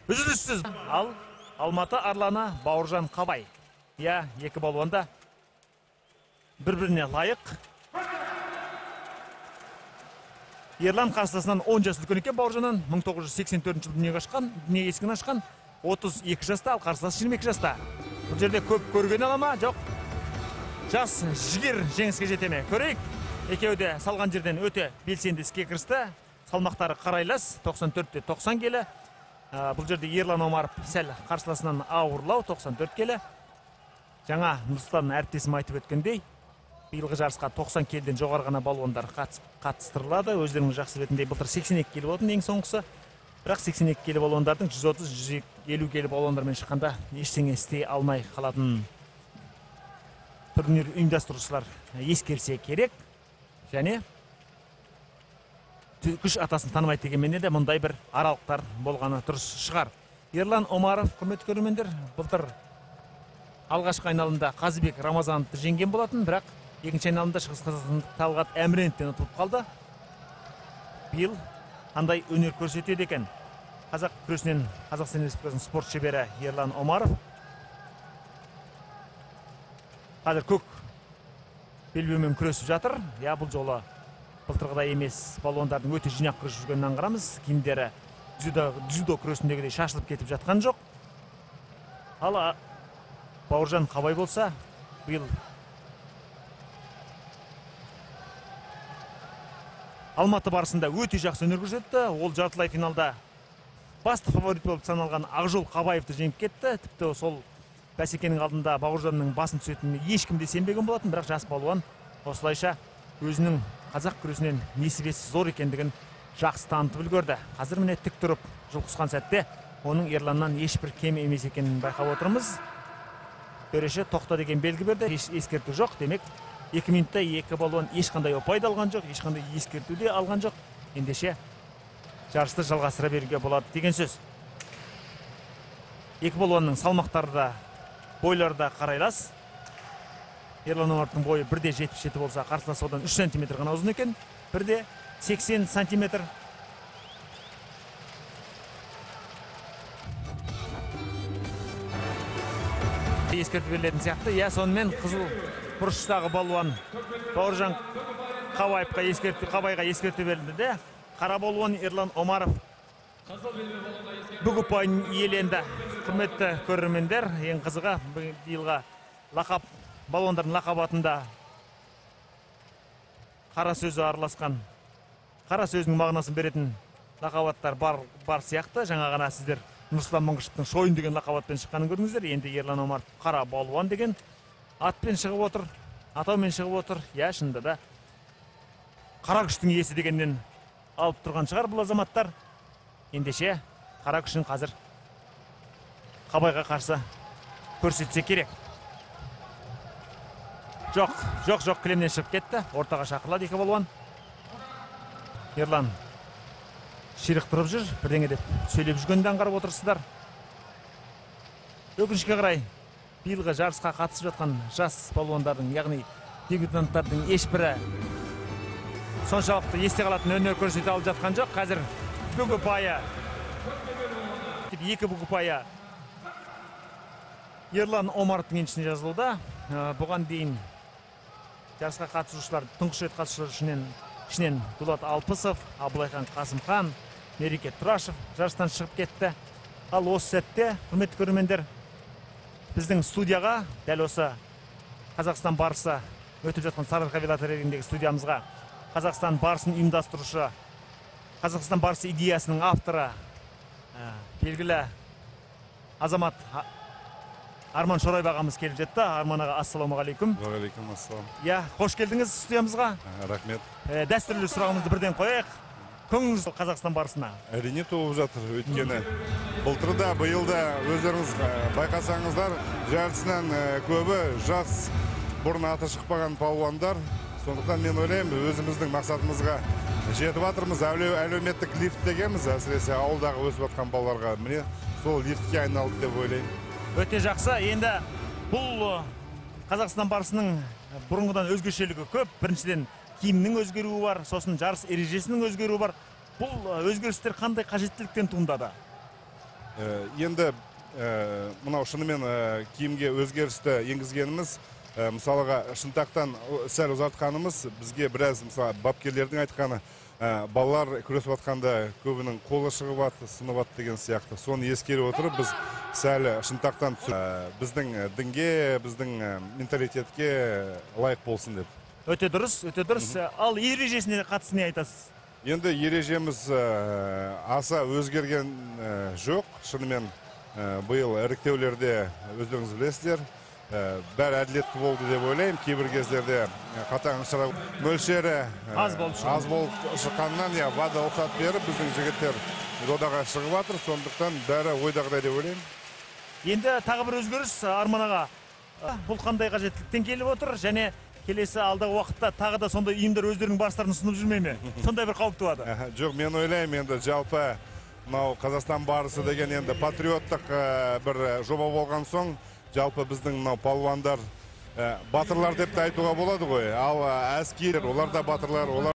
Үзіліссіз. Ал Алматы Арланы Бауыржан Қабай. Екі балуанда бір-біріне лайық. Ерлан қарсыласынан 10 жас үлкен екен Бауыржаннан. 1984 жылы дүние есігін ашқан. 32 жаста, ал қарсыласы 22 жаста. Бұл жерде көп көрген алама, жоқ. Жас жігер жеңіске жетеме. Көрейік. Екеуі де салған жерден өте белсенді іске кірісті. Салмақтары қарайлас, 94-90 келі. Бұл жерде Ерлан Омаров сәл қарсыласынан ауырлау, 94 келі. Жаңа Нұрсұлтан әріптесім айтып өткендей, биылғы жарысқа 90 келіден жоғары ғана балуандар қатыстырылады. Өздерінің жақсы білетіндей былтыр 82 келі болатын ең соңғысы. Бірақ 82 келі балуандардың 130-150 келі балуандармен шыққанда ештеңе істей алмай қалатын турнир ұйымдастырушылар ескерсе керек. Және күш атасын танымайды дегенменде де мұндай бір аралықтар болғаны дұрыс шығар. Ерлан Омаров, құрметті көрермендер, былтыр алғашқы айналымда Қазыбек Рамазановты жеңген болатын, бірақ екінші айналымда Шығыс Қазақстандық Талғат Әміреновтен ұтылып қалды. Биыл қандай өнер көрсетеді екен? Қазақ күресінен Қазақстан Республикасының спорт шебері Ерлан Омаров. Қазір көк белбеумен күресіп жатыр. Бұл жолы былтырғыдай емес, балуандардың өте жинақ күресіп жүргенін аңғарамыз. Киімдері дзюдо күресіндегідей шашылып кетіп жатқан жоқ. Ал Бауыржан Қабай болса, биыл Алматы барысында өте жақсы өнер көрсетті. Ол жартылай финалда басты фаворит болып саналған Ақжол Қабаевты жеңіп кетті. Тіпті сол бәсекенің алдында Бауыржанның басын түсетініне ешкім де сенбеген болатын, бірақ жас балуан осылайша өзінің қазақ күресінен несібесі зор екендігін жақсы танытып үлгерді. Қазір міне тік тұрып жұлқысқан сәтте оның Ерланнан ешбір кем емес екенін байқап отырмыз. Төреші тоқта деген белгі берді, еш ескерту жоқ. Демек 2 минутта екі балуан ешқандай ұпайды алған жоқ, ешқандай ескерту де алған жоқ. Ендеше жарысты жалғастыра беруге болады деген сөз. Екі балуанның салмақтары да, бойлары да қарайлас. Ерлан Омаровтың бойы 1,77 болса, қарсыласы одан 3 см ғана ұзын екен. 1,80 см. Ескерту берілетін сияқты. Сонымен қызыл бұрыштағы балуан Бауыржан Қабайға ескерту берілді. Қара балуан Ерлан Омаров бүк ұпайын иеленді. Құрметті көрермендер, ең қызығы биылғы лақап балуандардың лақабатында қара сөзі араласқан, қара сөзінің мағынасын беретін лақабаттар бар сияқты. Жаңа ғана сіздер Нұрсұлтан Мыңғышевтың шойын деген лақабатпен шыққанын көрдіңіздер. Енді Ерлан Омаров қара балуан деген атпен шығып отыр, атаумен шығып отыр. Шынында да қара күштің иесі дегеннен алып тұрған шығар бұл азаматтар. Ендеше қара күшін қазір Қабайға қарсы көрсетсе керек. Жоқ, кілемнен шығып кетті. Ортаға шақырылады екі балуан. Ерлан ширықтырып жүр, бірдеңе деп сөйлеп жүргенді аңғарып отырсыздар. Өкінішке қарай, биылғы жарысқа қатысып жатқан жас балуандардың, яғни дебютанттардың ешбірі соншалықты есте қалатын өнер көрсете алып жатқан жоқ. Қазір бүк ұпайы, екі бүк ұпайы Ерлан Омаровтың еншісіне жазылуда. Бұған дейін жарысқа қатысушылар, тұңғыш рет қатысушылар ішінен Дулат Алпысов, Абылайхан Қасымхан, Мереке Тұрашев жарыстан шығып кетті. Ал осы сәтте, құрметті көрермендер, біздің студияға, дәл осы Қазақстан барысы өтіп жатқан Сарыарқа велотрегіндегі студиямызға Қазақстан барысын ұйымдастырушы, Қазақстан барысы идеясының авторы, белгілі азамат Арман Шорайб ағамыз келіп жетті. Арман аға, ассалаумағалейкум. Уағалейкум ассалам. Қош келдіңіз студиямызға. Рахмет. Дәстүрлі сұрағымызды бірден қояйық. Көңіліңіз Қазақстан барысына? Әрине толып жатыр. Өйткені былтырда, биылда өздеріңіз байқасаңыздар, жарысынан көбі жас, бұрын аты шықпаған палуандар. Сондықтан мен ойлаймын, өзіміздің мақсатымызға жетіп жатырмыз. Әлеуметтік лифт дегенбіз, әсіресе ауылдағы өсіп жатқан балаларға. Міне сол лифтке айналды деп ойлаймын. Өте жақсы. Енді бұл Қазақстан барысының бұрынғыдан өзгешелігі көп. Біріншіден киімнің өзгеруі бар, сосын жарыс ережесінің өзгеруі бар. Бұл өзгерістер қандай қажеттіліктен туындады? Енді мынау шынымен киімге өзгерісті енгізгеніміз, мысалыға шынтақтан сәл ұзартқанымыз бізге біраз, мысалы, бапкерлердің айтқаны, балалар күресіп жатқанда көбінің қолы шығып атты, сынып атты деген сияқты. Соны ескере отырып, біз сәл шынтақтан біздің дінге, біздің менталитетке лайық болсын деп. Өте дұрыс, өте дұрыс. Ал ережесіне қатысты не айтасыз? Енді ережеміз аса өзгерген жоқ. Шынымен биыл іріктеулерде өздеріңіз білесіздер, бәрі әділетті болды деп ойлаймын. Кейбір кездерде қатаң шара мөлшері аз болып шыққаннан, вада рұқсат беріп, біздің жігіттер додаға шығып жатыр. Сондықтан бәрі ойдағыдай деп ойлаймын. Енді тағы бір өзгеріс, Арман аға, бұл қандай қажеттіліктен келіп отыр, және келесі алдағы уақытта тағы да сондай ұйымдар өздерінің барыстарын ұсынып жүрмей ме? Сондай бір қауіп туады. Жоқ, мен ойлаймын, енді жалпы мынау Қазақстан барысы деген енді патриоттық бір жоба болған соң, жалпы біздің мынау палуандар батырлар деп те айтуға болады ғой. Ал әскер, олар да батырлар, олар